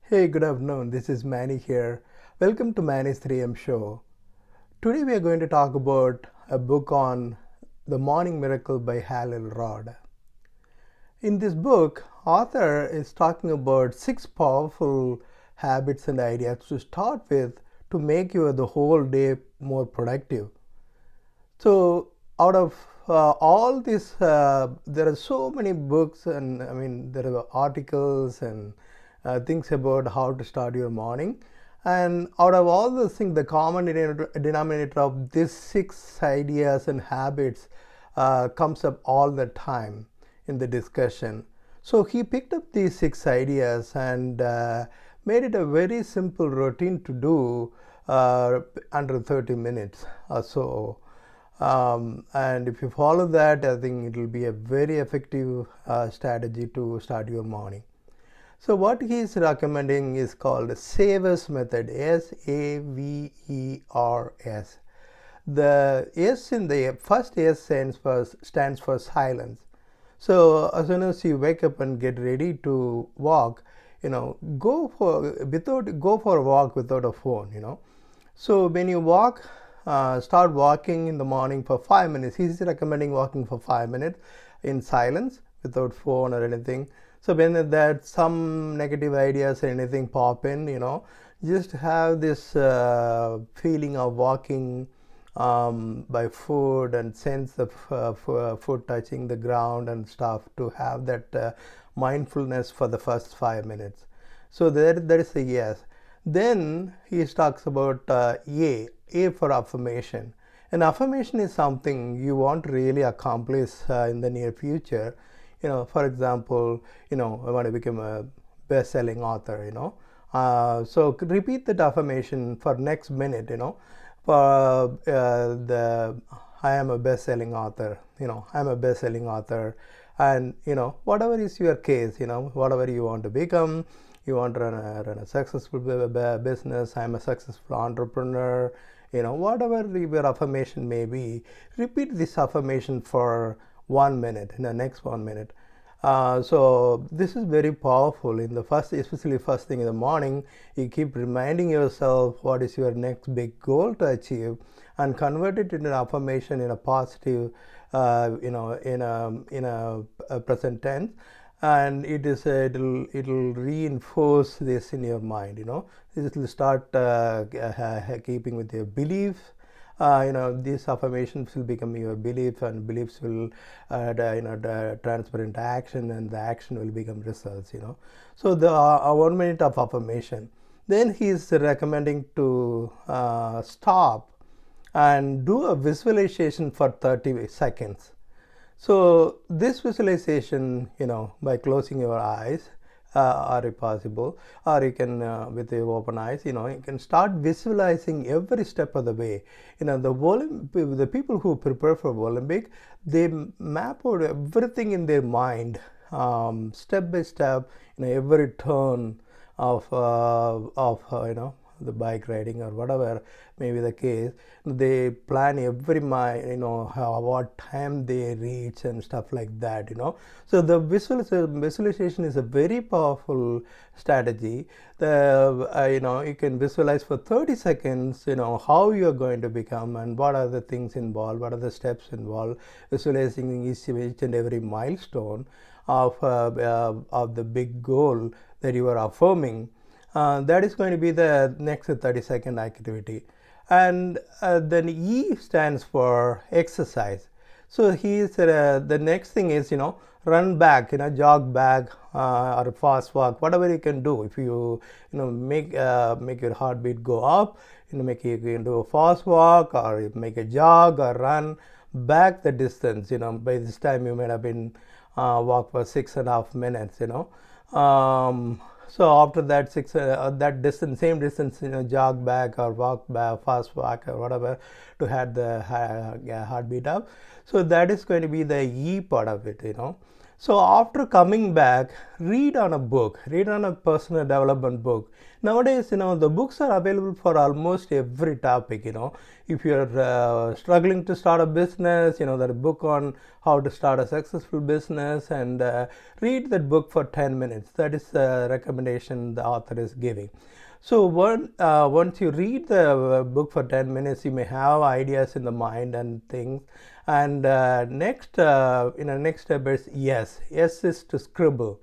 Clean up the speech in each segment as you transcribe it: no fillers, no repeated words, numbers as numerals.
Hey, good afternoon. This is Manny here. Welcome to Manny's 3M show. Today we are going to talk about a book on The Morning Miracle by Elrod. In this book, author is talking about 6 powerful habits and ideas to start with to make your the whole day more productive. So out of all this, there are so many books, and I mean there are articles and things about how to start your morning. And out of all those things, the common denominator of these 6 ideas and habits comes up all the time in the discussion. So he picked up these 6 ideas and made it a very simple routine to do under 30 minutes or so. And if you follow that, I think it will be a very effective strategy to start your morning. So what he is recommending is called S.A.V.E.R.S method, S-A-V-E-R-S. The S in the first S stands for silence. So as soon as you wake up and get ready to walk, go for a walk without a phone. So when you start walking in the morning for 5 minutes. He's recommending walking for 5 minutes in silence without phone or anything. So when that some negative ideas or anything pop in, just have this feeling of walking by foot and sense the foot touching the ground and stuff, to have that mindfulness for the first 5 minutes. So that is a yes. Then he talks about A for affirmation. An affirmation is something you want to really accomplish in the near future. For example, I want to become a best-selling author. So repeat that affirmation for next minute. For the I am a best-selling author. I'm a best-selling author, and whatever is your case, whatever you want to become. You want to run a successful business. I'm a successful entrepreneur. Whatever your affirmation may be, repeat this affirmation for 1 minute, in the next 1 minute. So this is very powerful. Especially first thing in the morning, you keep reminding yourself what is your next big goal to achieve, and convert it into an affirmation in a positive, in a present tense. And it'll reinforce this in your mind. It will start keeping with your belief. These affirmations will become your belief, and beliefs will transfer into action, and the action will become results. So the 1 minute of affirmation. Then he is recommending to stop and do a visualization for 30 seconds. So this visualization, by closing your eyes, or if possible, or you can with your open eyes, you can start visualizing every step of the way. The people who prepare for Olympic, they map out everything in their mind, step by step, every turn of the bike riding or whatever may be the case. They plan every mile, what time they reach and stuff like that. So the visualization is a very powerful strategy. You can visualize for 30 seconds, how you are going to become, and what are the things involved, what are the steps involved, visualizing each and every milestone of the big goal that you are affirming. That is going to be the next 30-second activity. And then E stands for exercise. So the next thing is, run back, jog back, or fast walk, whatever you can do. If you, make your heartbeat go up, you can do a fast walk, or make a jog or run back the distance. By this time you might have been walk for 6.5 minutes. So after that same distance, jog back or walk back, fast walk or whatever, to have the heartbeat up. So that is going to be the E part of it. So after coming back, read on a book, read on a personal development book. Nowadays, the books are available for almost every topic. If you're struggling to start a business, there's a book on how to start a successful business, and read that book for 10 minutes. That is the recommendation the author is giving. So once you read the book for 10 minutes, you may have ideas in the mind and things. And next step is yes. Yes is to scribble.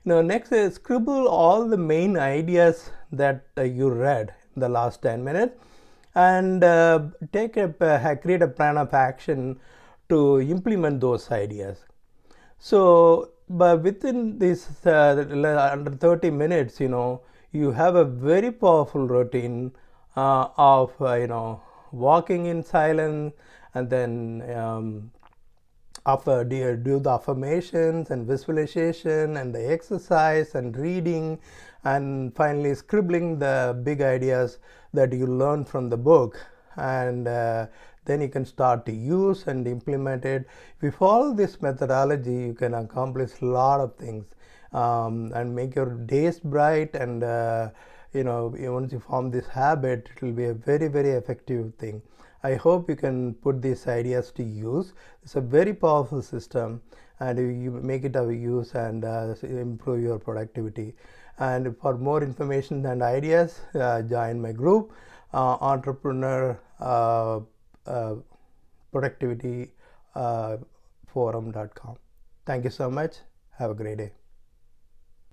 Next is scribble all the main ideas that you read in the last 10 minutes, and create a plan of action to implement those ideas. So, but within this under 30 minutes, you have a very powerful routine of walking in silence, and then do the affirmations and visualization and the exercise and reading, and finally scribbling the big ideas that you learn from the book, and then you can start to use and implement it. If you follow this methodology, you can accomplish a lot of things, and make your days bright, and once you form this habit, it will be a very, very effective thing. I hope you can put these ideas to use. It's a very powerful system, and you make it of use and improve your productivity. And for more information and ideas, join my group, Entrepreneur Productivity Forum.com. Thank you so much. Have a great day.